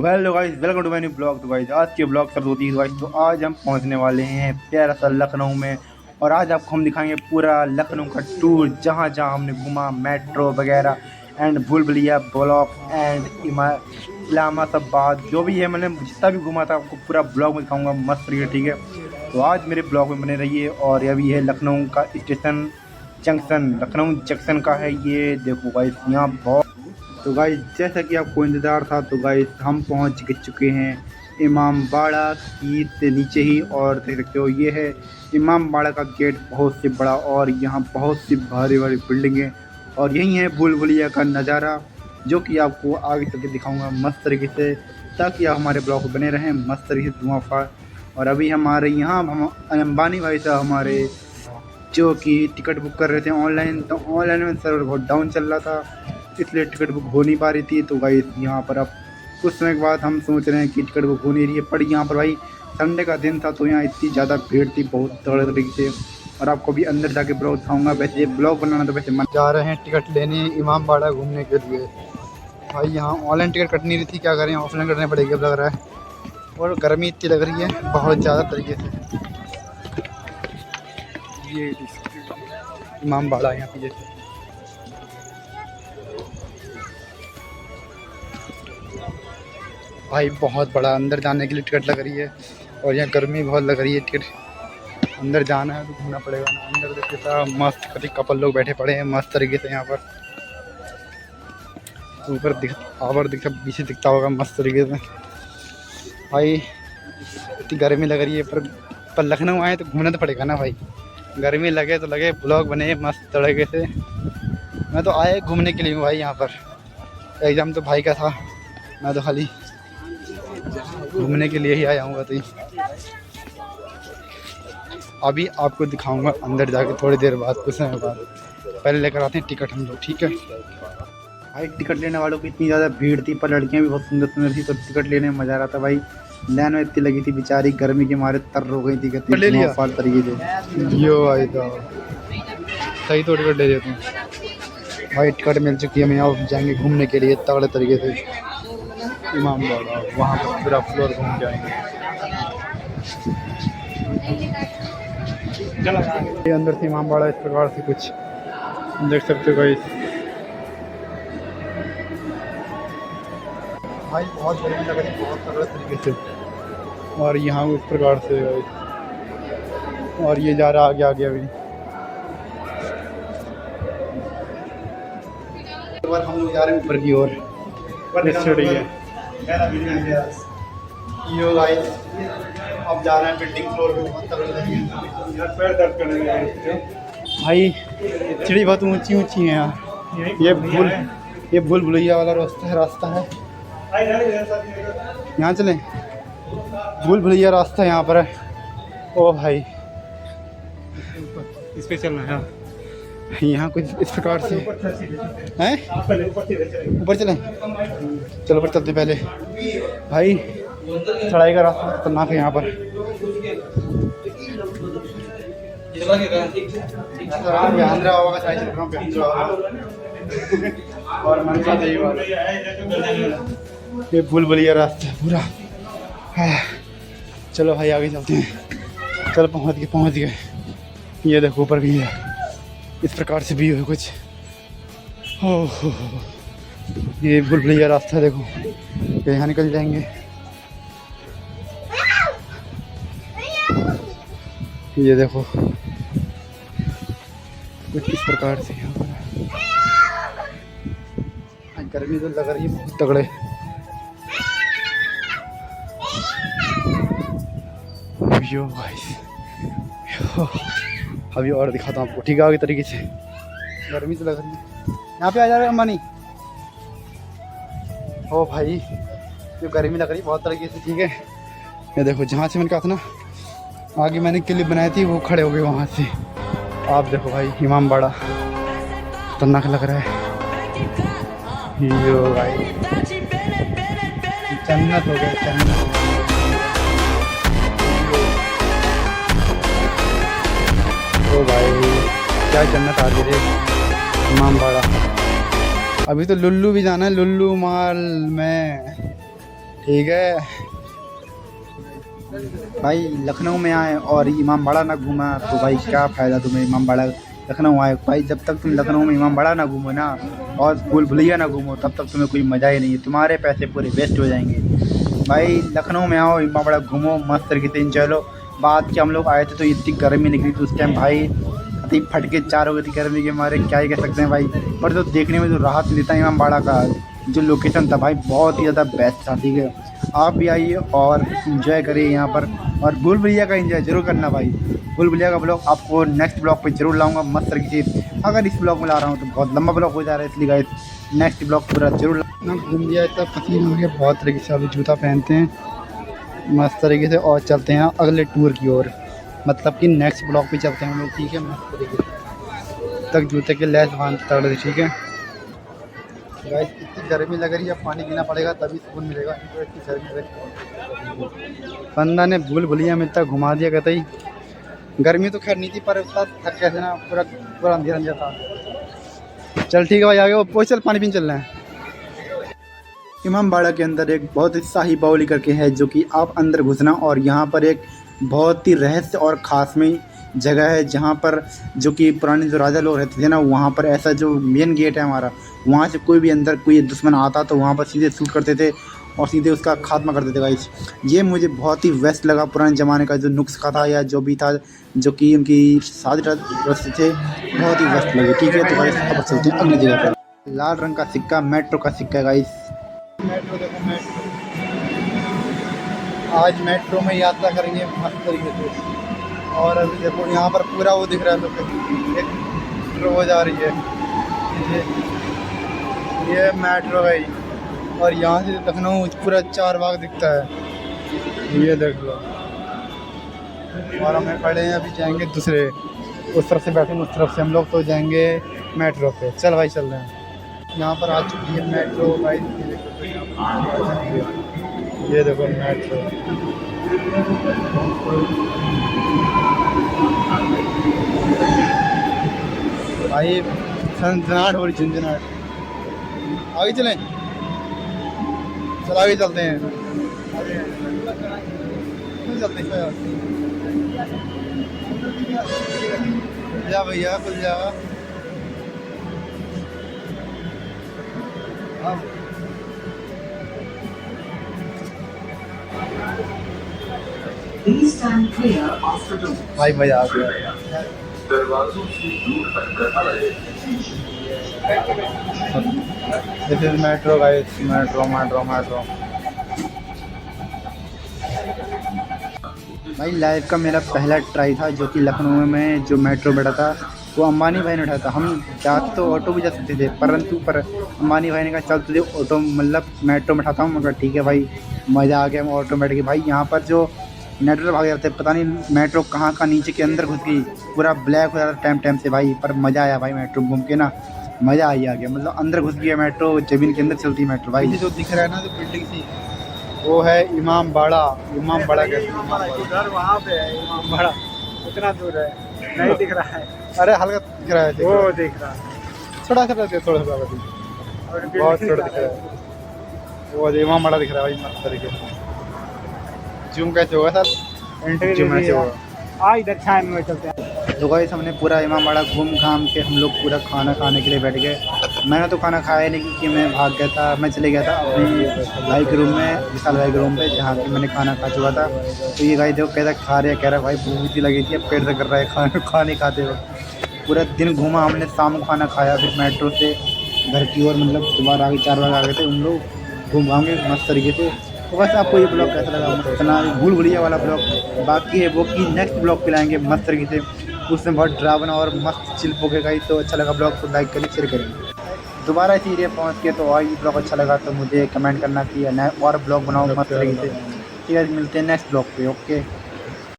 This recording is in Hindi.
Hello guys, welcome to my new blog. तो गाइस आज के ब्लॉग शुरू होती है गाइस। तो आज हम पहुंचने वाले हैं प्यारा सा लखनऊ में, और आज आपको हम दिखाएंगे पूरा लखनऊ का टूर, जहां जहां हमने घूमा, मेट्रो वगैरह एंड भूल भुलैया ब्लॉक एंड इलाहाबाद, जो भी है मैंने जितना भी घूमा था आपको पूरा ब्लॉग में दिखाऊंगा मस्त तरीके। ठीक है, तो आज मेरे ब्लॉग में बने रहिए। और ये भी है लखनऊ का स्टेशन जंक्शन, लखनऊ जंक्शन का है ये। देखो गाइस यहाँ बहुत, तो गाइस जैसा कि आपको इंतज़ार था, तो गाइस हम पहुंच चुके हैं इमामबाड़ा की से नीचे ही। और देख सकते हो ये है इमामबाड़ा का गेट, बहुत से बड़ा, और यहाँ बहुत सी भारी भारी बिल्डिंगें, और यही है भूल भुलैया का नज़ारा, जो कि आपको आगे चल के दिखाऊँगा मस्त तरीके से, ताकि आप हमारे ब्लॉग में बने रहें मस्त तरीके से धुआं फाड़। और अभी हमारे यहाँ हम अंबानी भाई साहब हमारे जो कि टिकट बुक कर रहे थे ऑनलाइन, तो ऑनलाइन में सर्वर बहुत डाउन चल रहा था, इसलिए टिकट बुक हो नहीं पा रही थी। तो गाइस यहाँ पर अब कुछ समय के बाद हम सोच रहे हैं कि टिकट बुक हो नहीं रही है, पर यहाँ पर भाई संडे का दिन था, तो यहाँ इतनी ज़्यादा भीड़ थी बहुत तगड़े तरीके से। और आपको भी अंदर जाके ब्लॉग दिखाऊंगा। वैसे ये ब्लॉग बनाना तो वैसे मन जा रहे हैं टिकट लेने इमामबाड़ा घूमने के लिए। भाई यहाँ ऑनलाइन टिकट कट नहीं रही थी, क्या करें ऑफलाइन कटने पड़ेगी अब लग रहा है। और गर्मी इतनी लग रही है बहुत ज़्यादा तरीके से। ये इमामबाड़ा यहाँ पे जैसे भाई बहुत बड़ा, अंदर जाने के लिए टिकट लग रही है, और यहाँ गर्मी बहुत लग रही है। टिकट अंदर जाना है तो घूमना पड़ेगा ना। अंदर देखिए मस्त कभी कपल लोग बैठे पड़े हैं मस्त तरीके से। यहाँ पर ऊपर दिखता पीछे दिखता होगा मस्त तरीके से। भाई इतनी गर्मी लग रही है, पर लखनऊ आए तो घूमना तो पड़ेगा ना भाई। गर्मी लगे तो लगे, ब्लॉग बने मस्त तरीके से। मैं तो आए घूमने के लिए हूँ भाई। यहाँ पर एग्ज़ाम तो भाई का था, मैं तो खाली घूमने के लिए ही आया हूँ। तो अभी आपको दिखाऊंगा अंदर जाके थोड़ी देर बाद, कुछ समय बाद। पहले लेकर आते हैं टिकट हम लोग, ठीक है। भाई टिकट लेने वालों की इतनी ज़्यादा भीड़ थी, पर लड़कियाँ भी बहुत सुंदर सुंदर थी, तो टिकट लेने में मज़ा आ रहा था भाई। लाइन में इतनी लगी थी, बेचारी गर्मी के मारे तर हो गई थी तरीके से। यो भाई तो सही, तो टिकट ले लेते हैं भाई। टिकट मिल चुकी है, हम यहाँ जाएंगे घूमने के लिए तगड़े तरीके से इमामबाड़ा। वहाँ पर पूरा फ्लोर घूम जाएंगे। ये अंदर से इमामबाड़ा इस प्रकार से कुछ देख सकते हो गाइस। भाई बहुत गर्मी लग रही है बहुत तगड़े तरीके से। और यहाँ इस प्रकार से, और ये जा रहा आगे आगे। अभी हम लोग जा रहे हैं ऊपर की ओर, यो गाइस अब जा रहे हैं बिल्डिंग फ्लोर पे। बहुत पैर दर्द करने लगे भाई, सीढ़ी बहुत ऊंची ऊंची है यहाँ। ये भूल भुलैया वाला रास्ता है। यहाँ चलें, भूल भुलैया रास्ता यहाँ पर है। ओ भाई इस पे चलना है यहाँ कुछ इस प्रकार से हैं। ऊपर चलें, चलो ऊपर चलते पहले। भाई चढ़ाई का रास्ता खतरनाक है यहाँ पर। और मन का ये भूल भुलैया रास्ता पूरा। चलो भाई आगे चलते हैं। चलो पहुँच गए। ये देखो ऊपर भी है, इस प्रकार से भी है कुछ। हो ये भूल भुलैया रास्ता देखो, यहाँ निकल जाएंगे। ये देखो कुछ इस प्रकार से यहाँ पर। गर्मी तो लग रही है बहुत तगड़े। यो भाई अभी और दिखाता हूँ आपको, ठीक है आगे तरीके से। गर्मी तो लग रही है, यहाँ पे आ जा रहे हैं अंबानी। ओ भाई जो गर्मी लग रही है बहुत तरीके से, ठीक है। ये देखो जहाँ से मैंने कहा था ना आगे मैंने क्लिप बनाई थी, वो खड़े हो गए वहाँ से। आप देखो भाई इमामबाड़ा खतरनाक लग रहा है। यो भाई जन्नत हो गया, जन्नत। ओ भाई क्या जन्नत आ रही है इमामबाड़ा। अभी तो लुल्लू भी जाना है, लुल्लू माल में। ठीक है भाई, लखनऊ में आए और इमामबाड़ा ना घूमा तो भाई क्या फ़ायदा तुम्हें। इमामबाड़ा लखनऊ आए भाई, जब तक तुम लखनऊ में इमामबाड़ा ना घूमो ना और भूल भुलैया ना घूमो तब तक तुम्हें कोई मज़ा ही नहीं है, तुम्हारे पैसे पूरे वेस्ट हो जाएंगे। भाई लखनऊ में आओ, इमामबाड़ा घूमो, मस्त तरीके से इंजॉय लो। बात कि हम लोग आए थे तो इतनी गर्मी निकली थी उस टाइम भाई, इतनी फटके चार हो गई थी गर्मी के मारे, क्या ही कह सकते हैं भाई। पर जो देखने में जो राहत मिलता है इमामबाड़ा का जो लोकेशन था भाई, बहुत ही ज़्यादा बेस्ट था। ठीक है, आप भी आइए और इन्जॉय करिए यहाँ पर, और भूल भुलैया का एंजॉय जरूर करना भाई। भूल भुलैया का ब्लॉग आपको नेक्स्ट ब्लॉग पे जरूर लाऊंगा मस्त तरीके से। अगर इस ब्लॉग में ला रहा हूँ तो बहुत लंबा ब्लॉग हो जा रहा है, इसलिए गाइस नेक्स्ट ब्लॉग पूरा जरूर घूम लिया। इतना पसीना हो गया बहुत तरीके से, अभी जूता पहनते हैं मस्त तरीके से और चलते हैं अगले टूर की ओर, मतलब कि नेक्स्ट ब्लॉग पे चलते हैं हम लोग। ठीक है, मस्त तरीके से तक जूते के लैस बांध तड़ दे। ठीक है गाइस, इतनी गर्मी लग रही है, पानी पीना पड़ेगा तभी सुकून मिलेगा, तो इतनी गर्मी लग रही है। बंदा ने भूल भुलैया में इतना घुमा दिया कहते ही, गर्मी तो खैर नहीं थी पर उतना थक कैसे ना, पूरा पूरा अंधेरा अंधेरा था। चल ठीक है भाई, आगे वो चल पानी पीने चल रहे हैं। इमामबाड़ा के अंदर एक बहुत ही शाही बाउली करके है, जो कि आप अंदर घुसना और यहाँ पर एक बहुत ही रहस्य और ख़ास में जगह है, जहाँ पर जो कि पुराने जो राजा लोग रहते थे ना, वहाँ पर ऐसा जो मेन गेट है हमारा, वहाँ से कोई भी अंदर कोई दुश्मन आता तो वहाँ पर सीधे शूट करते थे और सीधे उसका खात्मा करते थे गाइस। ये मुझे बहुत ही बेस्ट लगा, पुराने ज़माने का जो नुस्खा था या जो भी था, जो कि उनकी साजिश थे, बहुत ही बेस्ट लगे। ठीक है, तो गाइस अब चलते हैं अगली जगह पर। लाल रंग का सिक्का, मेट्रो का सिक्का गाइस। मेट्रो देखो, मेट्रो आज मेट्रो में यात्रा करेंगे मस्त तरीके से। और अभी देखो यहाँ पर पूरा वो दिख रहा है, तो एक रोज आ रही है, ये मेट्रो है। और यहाँ से लखनऊ पूरा चार बाग दिखता है, ये देख लो। और हमें खड़े हैं, अभी जाएंगे दूसरे, उस तरफ से बैठेंगे, उस तरफ से हम लोग तो जाएंगे मेट्रो पे। चल भाई चल रहे हैं, यहाँ पर आ चुकी है मेट्रो भाई, ये देखो मेट्रो। भाई सनसनाहट हो रही, झंझनाहट। आगे चलें, चल आगे चलते हैं, चलते हैं जा भैया, खुल जा। भाई मजा आ गया, this is metro guys, metro metro metro. भाई लाइफ का मेरा पहला ट्राई था, जो कि लखनऊ में जो मेट्रो बैठा था वो अंबानी भाई ने उठाया था। हम जाते तो ऑटो भी जा सकते थे, पर अंबानी भाई ने कहा चल तुझे ऑटो मतलब मेट्रो में उठाता हूँ। मगर ठीक है भाई, मज़ा आ गया। हम ऑटो में बैठ गए भाई, यहाँ पर जो नेटवर्क भाग जाते, पता नहीं मेट्रो कहाँ का नीचे के अंदर घुस गई, पूरा ब्लैक हो जाता टाइम से भाई। पर मज़ा आया भाई, मेट्रो घूम के ना मज़ा आ गया, मतलब अंदर घुस गया मेट्रो, जमीन के अंदर चलती है मेट्रो भाई। जो दिख रहा है ना जो बिल्डिंग थी, वो है इमामबाड़ा। इमामबाड़ा का घर वहाँ पे है, इमामबाड़ा उतना दूर है, नहीं दिख रहा है। अरे हल्का दिख रहा है, वो दिख रहा है, थोड़ा सा थोड़ा बहुत छोटा दिख रहा है, वो इमामबाड़ा दिख रहा है भाई मस्त तरीके से। जूम कैसे होगा सर, जूम ऐसे होगा। इधर छान में चलते हैं। तो गाइस हमने पूरा इमामबाड़ा घूम घाम के हम लोग पूरा खाना खाने के लिए बैठ गए। मैंने तो खाना खाया नहीं, क्योंकि मैं भाग गया था, मैं चले गया था अपने भाई के रूम में, विशाल भाई के रूम पे, जहाँ पे मैंने खाना खा चुका था। तो ये गाइस देखो कैसा खा रहा है, कह रहा है भाई भूख ही लगी थी, अब पेट से कर रहा है खाने खाते वक्त। पूरा दिन घूमा हमने, शाम को खाना खाया, फिर मेट्रो से घर की ओर मतलब दोबारा आगे 4 बजे आ गए थे हम लोग घूम घाम के मस्त तरीके से। तो बस आपको ये ब्लॉग कैसा लगा, मस्त ना भूल भुलैया वाला ब्लॉग बाकी है, वो कि नेक्स्ट ब्लॉग पे लाएंगे मस्त तरीके से, उसमें बहुत ड्रावना और मस्त चिल पोकेगा। तो अच्छा लगा ब्लॉग तो लाइक करें, शेयर करें। दोबारा इसी एरिया पहुँच के तो और ये ब्लॉग अच्छा लगा तो मुझे कमेंट करना कि नया और ब्लॉग बनाओ मस्त तरीके से। ठीक है, मिलते हैं नेक्स्ट ब्लॉग पे। ओके।